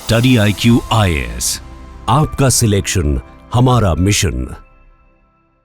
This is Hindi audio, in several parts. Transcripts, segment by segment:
स्टडी IQ IAS, आपका सिलेक्शन हमारा मिशन।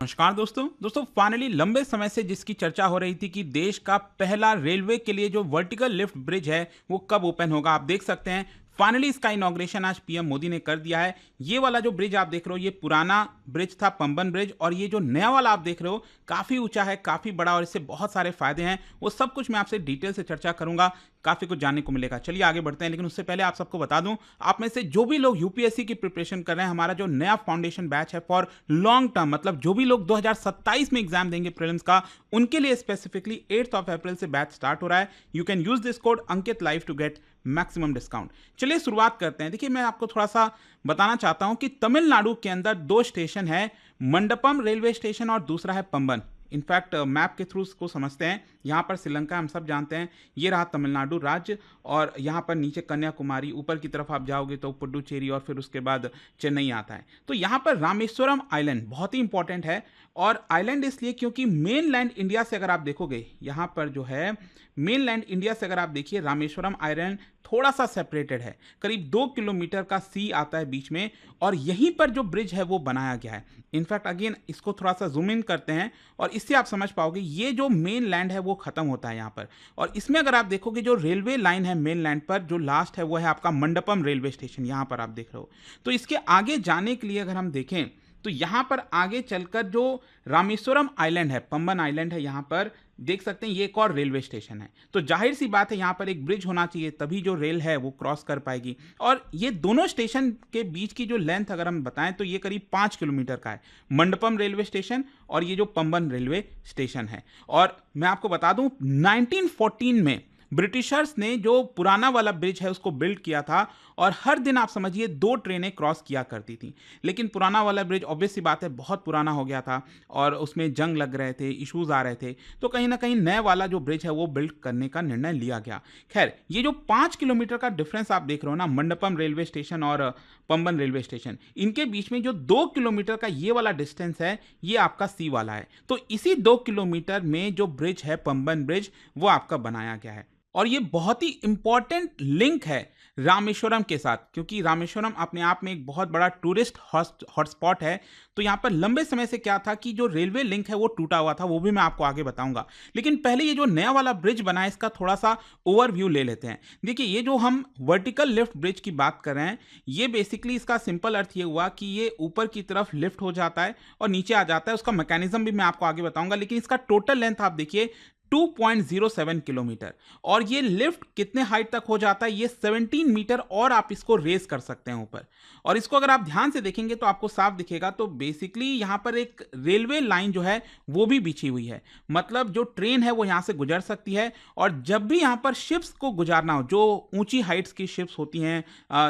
नमस्कार दोस्तों फाइनली लंबे समय से जिसकी चर्चा हो रही थी कि देश का पहला रेलवे के लिए जो वर्टिकल लिफ्ट ब्रिज है वो कब ओपन होगा। आप देख सकते हैं फाइनली इसका इनॉग्रेशन आज पीएम मोदी ने कर दिया है। ये वाला जो ब्रिज आप देख रहे हो ये पुराना ब्रिज था, पंबन ब्रिज, और ये जो नया वाला आप देख रहे हो काफ़ी ऊंचा है, काफ़ी बड़ा, और इससे बहुत सारे फायदे हैं। वो सब कुछ मैं आपसे डिटेल से चर्चा करूंगा, काफ़ी कुछ जानने को मिलेगा। चलिए आगे बढ़ते हैं, लेकिन उससे पहले आप सबको बता दूं, आप में से जो भी लोग यूपीएससी की प्रिपरेशन कर रहे हैं, हमारा जो नया फाउंडेशन बैच है फॉर लॉन्ग टर्म, मतलब जो भी लोग 2027 में एग्जाम देंगे प्रीलिम्स का, उनके लिए स्पेसिफिकली 8 अप्रैल से बैच स्टार्ट हो रहा है। You can use this code Ankit live to get maximum discount. चलिए शुरुआत करते हैं। देखिए मैं आपको थोड़ा सा बताना चाहता हूं कि तमिलनाडु के अंदर 2 स्टेशन है, मंडपम रेलवे स्टेशन और दूसरा है पंबन। इनफैक्ट मैप के थ्रू इसको समझते हैं। यहाँ पर श्रीलंका हम सब जानते हैं, ये रहा तमिलनाडु राज्य, और यहाँ पर नीचे कन्याकुमारी, ऊपर की तरफ आप जाओगे तो पुडुचेरी, और फिर उसके बाद चेन्नई आता है। तो यहाँ पर रामेश्वरम आइलैंड बहुत ही इंपॉर्टेंट है, और आइलैंड इसलिए क्योंकि मेन लैंड इंडिया से अगर आप देखोगे, यहाँ पर जो है मेन लैंड इंडिया से अगर आप देखिए, रामेश्वरम आइलैंड थोड़ा सा सेपरेटेड है, करीब 2 किलोमीटर का सी आता है बीच में, और यहीं पर जो ब्रिज है वो बनाया गया है। इनफैक्ट अगेन इसको थोड़ा सा जूम इन करते हैं और इससे आप समझ पाओगे ये जो मेन लैंड है वो खत्म होता है यहाँ पर। और इसमें अगर आप देखोगे जो रेलवे लाइन है मेन लैंड पर, जो लास्ट है वो है आपका मंडपम रेलवे स्टेशन, यहाँ पर आप देख रहे हो। तो इसके आगे जाने के लिए अगर हम देखें तो यहाँ पर आगे चलकर जो रामेश्वरम आइलैंड है, पंबन आइलैंड है, यहाँ पर देख सकते हैं ये एक और रेलवे स्टेशन है। तो जाहिर सी बात है यहाँ पर एक ब्रिज होना चाहिए, तभी जो रेल है वो क्रॉस कर पाएगी। और ये दोनों स्टेशन के बीच की जो लेंथ अगर हम बताएं तो ये करीब 5 किलोमीटर का है, मंडपम रेलवे स्टेशन और ये जो पंबन रेलवे स्टेशन है। और मैं आपको बता दूं 1914 में ब्रिटिशर्स ने जो पुराना वाला ब्रिज है उसको बिल्ड किया था, और हर दिन आप समझिए 2 ट्रेनें क्रॉस किया करती थी। लेकिन पुराना वाला ब्रिज ऑब्वियस सी बात है बहुत पुराना हो गया था, और उसमें जंग लग रहे थे, इश्यूज आ रहे थे, तो कहीं ना कहीं नए वाला जो ब्रिज है वो बिल्ड करने का निर्णय लिया गया। खैर ये जो 5 किलोमीटर का डिफरेंस आप देख रहे हो ना, मंडपम रेलवे स्टेशन और पंबन रेलवे स्टेशन, इनके बीच में जो 2 किलोमीटर का ये वाला डिस्टेंस है ये आपका सी वाला है। तो इसी 2 किलोमीटर में जो ब्रिज है पंबन ब्रिज वो आपका बनाया गया है, और ये बहुत ही इंपॉर्टेंट लिंक है रामेश्वरम के साथ, क्योंकि रामेश्वरम अपने आप में एक बहुत बड़ा टूरिस्ट हॉटस्पॉट है। तो यहाँ पर लंबे समय से क्या था कि जो रेलवे लिंक है वो टूटा हुआ था, वो भी मैं आपको आगे बताऊंगा। लेकिन पहले ये जो नया वाला ब्रिज बना है इसका थोड़ा सा ओवरव्यू ले लेते हैं। देखिए ये जो हम वर्टिकल लिफ्ट ब्रिज की बात कर रहे हैं, ये बेसिकली इसका सिंपल अर्थ ये हुआ कि ये ऊपर की तरफ लिफ्ट हो जाता है और नीचे आ जाता है। उसका मैकेनिज्म भी मैं आपको आगे बताऊंगा, लेकिन इसका टोटल लेंथ आप देखिए 2.07 किलोमीटर, और ये लिफ्ट कितने हाइट तक हो जाता है, ये 17 मीटर और आप इसको रेस कर सकते हैं ऊपर। और इसको अगर आप ध्यान से देखेंगे तो आपको साफ दिखेगा, तो बेसिकली यहाँ पर एक रेलवे लाइन जो है वो भी बिछी हुई है, मतलब जो ट्रेन है वो यहाँ से गुजर सकती है। और जब भी यहाँ पर शिप्स को गुजारना हो, जो ऊंची हाइट्स की शिप्स होती हैं,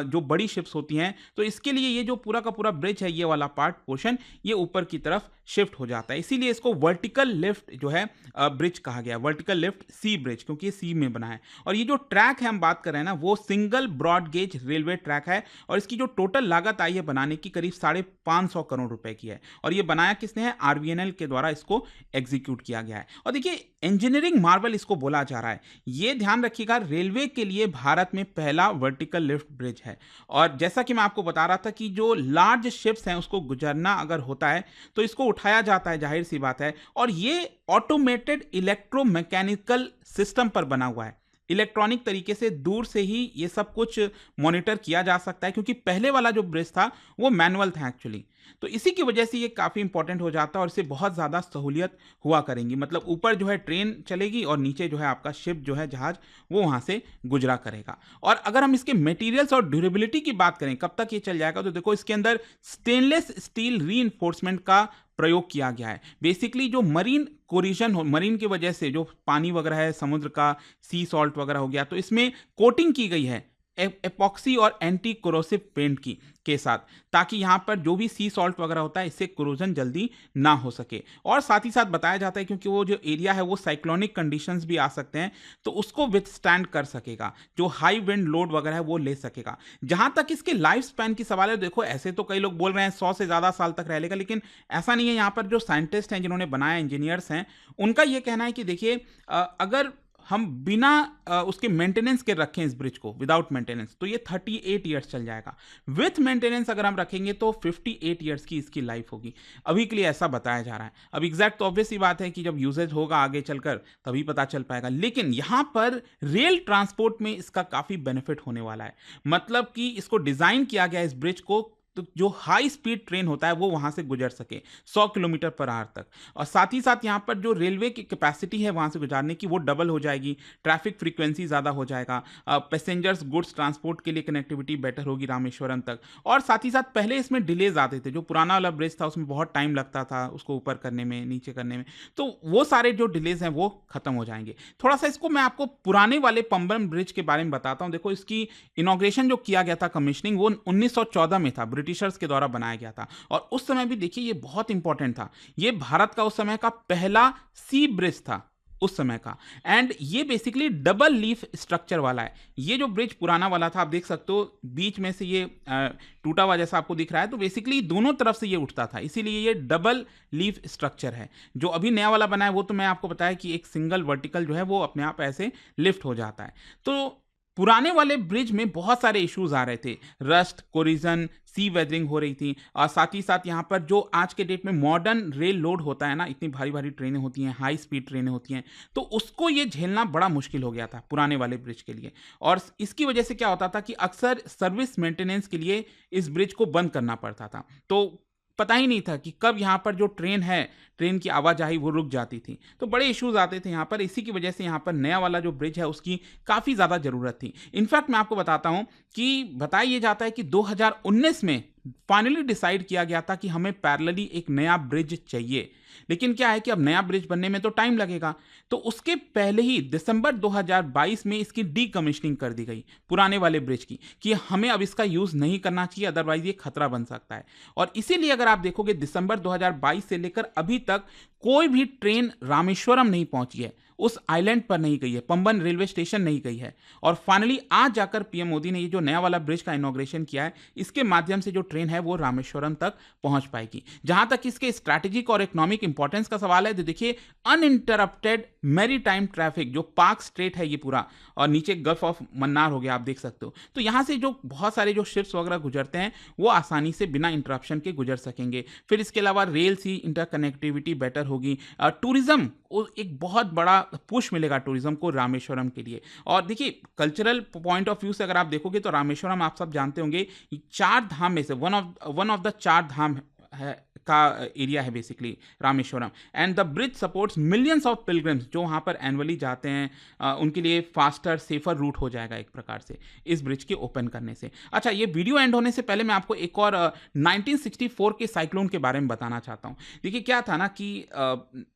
जो बड़ी शिप्स होती हैं, तो इसके लिए ये जो पूरा का पूरा ब्रिज है, ये वाला पार्ट पोर्शन ये ऊपर की तरफ शिफ्ट हो जाता है। इसीलिए इसको वर्टिकल लिफ्ट जो है ब्रिज कहा गया, वर्टिकल लिफ्ट सी ब्रिज, क्योंकि ये सी में बना है। और ये जो ट्रैक है हम बात कर रहे हैं ना, वो single broad gauge railway track है, और इसकी जो टोटल लागत आई है बनाने की करीब 550 करोड़ रुपए की है। और ये बनाया किसने है? आरवीएनएल के द्वारा इसको एग्जीक्यूट किया गया है। और देखिए इंजीनियरिंग मार्वल इसको बोला जा रहा है। ये ध्यान रखिएगा, रेलवे के लिए भारत में पहला वर्टिकल लिफ्ट ब्रिज है। और जैसा कि मैं आपको बता रहा था कि जो लार्ज शिप्स हैं उसको गुजरना अगर होता है तो इसको उठाया जाता है, जाहिर सी बात है। और ये ऑटोमेटेड इलेक्ट्रोमैकेनिकल सिस्टम पर बना हुआ है, इलेक्ट्रॉनिक तरीके से दूर से ही ये सब कुछ मॉनिटर किया जा सकता है, क्योंकि पहले वाला जो ब्रिज था वो मैनुअल था एक्चुअली। तो इसी की वजह से ये काफ़ी इंपॉर्टेंट हो जाता है, और इससे बहुत ज़्यादा सहूलियत हुआ करेंगी। मतलब ऊपर जो है ट्रेन चलेगी और नीचे जो है आपका शिप जो है जहाज वो वहाँ से गुजरा करेगा। और अगर हम इसके मटेरियल्स और ड्यूरेबिलिटी की बात करें कब तक ये चल जाएगा, तो देखो इसके अंदर स्टेनलेस स्टील रीइंफोर्समेंट का प्रयोग किया गया है। बेसिकली जो मरीन कोरिजन हो, मरीन की वजह से जो पानी वगैरह है समुद्र का, सी सॉल्ट वगैरह हो गया, तो इसमें कोटिंग की गई है एपॉक्सी और एंटी कोरोसिव पेंट की के साथ, ताकि यहाँ पर जो भी सी सॉल्ट वगैरह होता है इससे कोरोजन जल्दी ना हो सके। और साथ ही साथ बताया जाता है क्योंकि वो जो एरिया है वो साइक्लोनिक कंडीशंस भी आ सकते हैं, तो उसको विथस्टैंड कर सकेगा, जो हाई विंड लोड वगैरह है वो ले सकेगा। जहाँ तक इसके लाइफ स्पैन की सवाल है, देखो ऐसे तो कई लोग बोल रहे हैं 100 से ज़्यादा साल तक रहेगा, लेकिन ऐसा नहीं है। यहाँ पर जो साइंटिस्ट हैं जिन्होंने बनाया, इंजीनियर्स हैं, उनका ये कहना है कि देखिए अगर हम बिना उसके मेंटेनेंस के रखें इस ब्रिज को, विदाउट मेंटेनेंस, तो ये 38 ईयर्स चल जाएगा। विथ मेंटेनेंस अगर हम रखेंगे तो 58 ईयर्स की इसकी लाइफ होगी। अभी के लिए ऐसा बताया जा रहा है। अब एग्जैक्ट तो ऑब्वियस ही बात है कि जब यूजेज होगा आगे चलकर तभी पता चल पाएगा, लेकिन यहां पर रेल ट्रांसपोर्ट में इसका काफी बेनिफिट होने वाला है। मतलब कि इसको डिजाइन किया गया इस ब्रिज को तो जो हाई स्पीड ट्रेन होता है वो वहां से गुजर सके 100 किलोमीटर पर आवर तक, और साथ ही साथ यहाँ पर जो रेलवे की कैपेसिटी है वहां से गुजारने की वो डबल हो जाएगी, ट्रैफिक फ्रीक्वेंसी ज़्यादा हो जाएगा, पैसेंजर्स गुड्स ट्रांसपोर्ट के लिए कनेक्टिविटी बेटर होगी रामेश्वरम तक। और साथ ही साथ पहले इसमें डिलेज आते थे, जो पुराना वाला ब्रिज था उसमें बहुत टाइम लगता था उसको ऊपर करने में, नीचे करने में, तो वो सारे जो डिलेज हैं वो खत्म हो जाएंगे। थोड़ा सा इसको मैं आपको पुराने वाले पंबन ब्रिज के बारे में बताता हूँ। देखो, इसकी इनॉग्रेशन जो किया गया था, कमीशनिंग, वो 1914 में था, ब्रिटिशर्स के द्वारा बनाया गया था। और उस समय भी देखिए ये बहुत इंपॉर्टेंट था, ये भारत का उस समय का पहला सी ब्रिज था उस समय का, एंड ये बेसिकली डबल लीफ स्ट्रक्चर वाला है। ये जो ब्रिज पुराना वाला था, आप देख सकते हो बीच में से ये टूटा हुआ जैसा आपको दिख रहा है, तो बेसिकली दोनों तरफ से ये उठता था, इसीलिए ये डबल लीफ स्ट्रक्चर है। जो अभी नया वाला बना है वो तो मैं आपको बताया कि एक सिंगल वर्टिकल जो है वो अपने आप ऐसे लिफ्ट हो जाता है। तो पुराने वाले ब्रिज में बहुत सारे इश्यूज आ रहे थे, रस्ट, कोरिजन, सी वेदरिंग हो रही थी, और साथ ही साथ यहाँ पर जो आज के डेट में मॉडर्न रेल लोड होता है ना, इतनी भारी भारी ट्रेनें होती हैं, हाई स्पीड ट्रेनें होती हैं, तो उसको ये झेलना बड़ा मुश्किल हो गया था पुराने वाले ब्रिज के लिए। और इसकी वजह से क्या होता था कि अक्सर सर्विस मेंटेनेंस के लिए इस ब्रिज को बंद करना पड़ता था, तो पता ही नहीं था कि कब यहाँ पर जो ट्रेन है, ट्रेन की आवाजाही वो रुक जाती थी, तो बड़े इश्यूज आते थे यहाँ पर। इसी की वजह से यहाँ पर नया वाला जो ब्रिज है उसकी काफ़ी ज़्यादा ज़रूरत थी। इनफैक्ट मैं आपको बताता हूँ कि बताया ये जाता है कि 2019 में फाइनली डिसाइड किया गया था कि हमें पैरेलली एक नया ब्रिज चाहिए, लेकिन क्या है कि अब नया ब्रिज बनने में तो टाइम लगेगा, तो उसके पहले ही दिसंबर 2022 में इसकी डीकमीशनिंग कर दी गई पुराने वाले ब्रिज की, कि हमें अब इसका यूज़ नहीं करना चाहिए, अदरवाइज ये खतरा बन सकता है। और इसीलिए अगर आप देखोगे दिसंबर 2022 से लेकर अभी तक कोई भी ट्रेन रामेश्वरम नहीं पहुंची है, उस आइलैंड पर नहीं गई है, पंबन रेलवे स्टेशन नहीं गई है। और फाइनली आज जाकर पीएम मोदी ने ये जो नया वाला ब्रिज का इनॉग्रेशन किया है, इसके माध्यम से जो ट्रेन है वो रामेश्वरम तक पहुंच पाएगी। जहां तक इसके स्ट्रैटेजिक और इकोनॉमिक इंपॉर्टेंस का सवाल है, तो देखिए अनइंटरप्टेड मैरीटाइम ट्रैफिक, जो पार्क स्ट्रेट है ये पूरा, और नीचे गल्फ ऑफ मन्नार हो गया, आप देख सकते हो, तो यहाँ से जो बहुत सारे जो शिप्स वगैरह गुजरते हैं वो आसानी से बिना इंटरप्शन के गुजर सकेंगे। फिर इसके अलावा रेल सी इंटरकनेक्टिविटी बेटर होगी, टूरिज्म एक बहुत बड़ा पुश मिलेगा टूरिज्म को रामेश्वरम के लिए। और देखिए कल्चरल पॉइंट ऑफ व्यू से अगर आप देखोगे तो रामेश्वरम, आप सब जानते होंगे, चार धाम में से वन ऑफ द चार धाम है का एरिया है basically Rameswaram, and the bridge supports millions of pilgrims जो वहाँ पर एनुअली जाते हैं, उनके लिए फास्टर सेफर रूट हो जाएगा एक प्रकार से इस ब्रिज के ओपन करने से। अच्छा, ये वीडियो एंड होने से पहले मैं आपको एक और 1964 के साइक्लोन के बारे में बताना चाहता हूँ। देखिए क्या था ना कि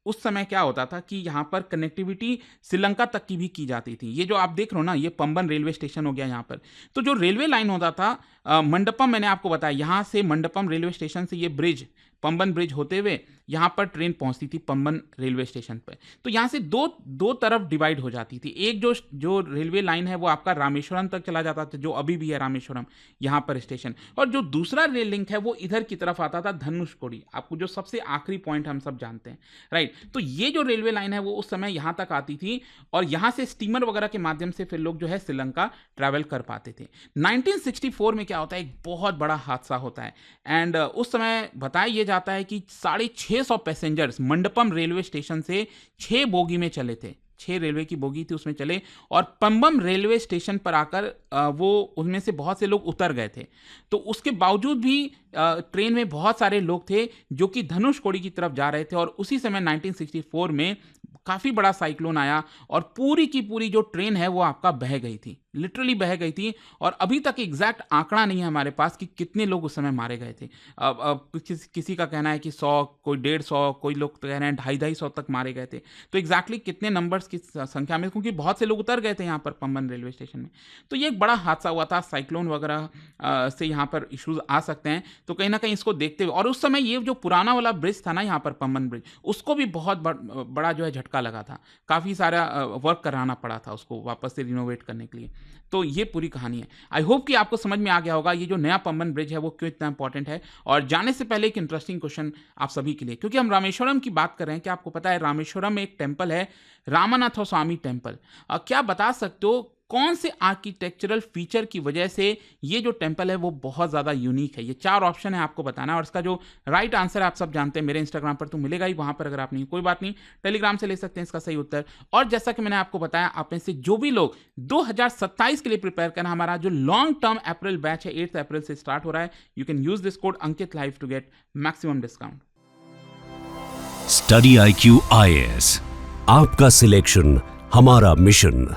उस समय क्या होता था कि यहाँ पर कनेक्टिविटी श्रीलंका तक की भी की जाती थी। ये जो आप देख रहे हो ना, ये पंबन रेलवे स्टेशन हो गया यहाँ पर, तो जो रेलवे लाइन होता था मंडपम, मैंने आपको बताया यहाँ से मंडपम रेलवे स्टेशन से ये ब्रिज, पंबन ब्रिज होते हुए यहाँ पर ट्रेन पहुँचती थी पंबन रेलवे स्टेशन पर। तो यहाँ से दो तरफ डिवाइड हो जाती थी। एक जो रेलवे लाइन है वो आपका रामेश्वरम तक चला जाता था, जो अभी भी है रामेश्वरम यहाँ पर स्टेशन, और जो दूसरा रेल लिंक है वो इधर की तरफ आता था धनुषकोडी, आपको जो सबसे आखिरी पॉइंट हम सब जानते हैं, राइट। तो ये जो रेलवे लाइन है वो उस समय यहाँ तक आती थी, और यहाँ से स्टीमर वगैरह के माध्यम से फिर लोग जो है श्रीलंका ट्रैवल कर पाते थे। 1964 में क्या होता है, एक बहुत बड़ा हादसा होता है, एंड उस समय बताया ये जाता है कि 650 पैसेंजर्स मंडपम रेलवे स्टेशन से 6 बोगी में चले थे, 6 रेलवे की बोगी थी उसमें चले, और पंबम रेलवे स्टेशन पर आकर वो उनमें से बहुत से लोग उतर गए थे। तो उसके बावजूद भी ट्रेन में बहुत सारे लोग थे जो कि धनुषकोडी की तरफ जा रहे थे, और उसी समय 1964 में काफ़ी बड़ा साइक्लोन आया और पूरी की पूरी जो ट्रेन है वो आपका बह गई थी, लिटरली बह गई थी। और अभी तक एग्जैक्ट आंकड़ा नहीं है हमारे पास कि कितने लोग उस समय मारे गए थे। किसी का कहना है कि 100, कोई 150, कोई लोग तो कह रहे हैं 250 तक मारे गए थे। तो एग्जैक्टली कितने नंबर्स की संख्या में, क्योंकि बहुत से लोग उतर गए थे यहाँ पर पंबन रेलवे स्टेशन में, तो ये एक बड़ा हादसा हुआ था। साइक्लोन वगैरह से यहाँ पर इश्यूज आ सकते हैं, तो कहीं ना कहीं इसको देखते हुए, और उस समय ये जो पुराना वाला ब्रिज था ना यहाँ पर पंबन ब्रिज, उसको भी बहुत बड़ा जो है झटका लगा था, काफ़ी सारा वर्क कराना पड़ा था उसको वापस से रिनोवेट करने के लिए। तो ये पूरी कहानी है। आई होप कि आपको समझ में आ गया होगा ये जो नया पंबन ब्रिज है वो क्यों इतना इंपॉर्टेंट है। और जाने से पहले एक इंटरेस्टिंग क्वेश्चन आप सभी के लिए, क्योंकि हम रामेश्वरम की बात कर रहे हैं, क्या आपको पता है रामेश्वरम में एक टेम्पल है, रामानाथ स्वामी टेम्पल। क्या बता सकते हो कौन से आर्किटेक्चरल फीचर की वजह से ये जो टेम्पल है वो बहुत ज़्यादा यूनिक है? ये 4 ऑप्शन है आपको बताना, और इसका जो राइट आंसर है आप सब जानते हैं, मेरे इंस्टाग्राम पर तो मिलेगा ही, वहाँ पर अगर आप नहीं, कोई बात नहीं, टेलीग्राम से ले सकते हैं इसका सही उत्तर। और जैसा कि मैंने आपको बताया, आप में से जो भी लोग 2027 के लिए प्रिपेयर करना, हमारा जो लॉन्ग टर्म अप्रैल बैच है 8 अप्रैल से स्टार्ट हो रहा है, you can use this code Ankit live to get maximum discount. Study IQ IAS, आपका सिलेक्शन हमारा मिशन।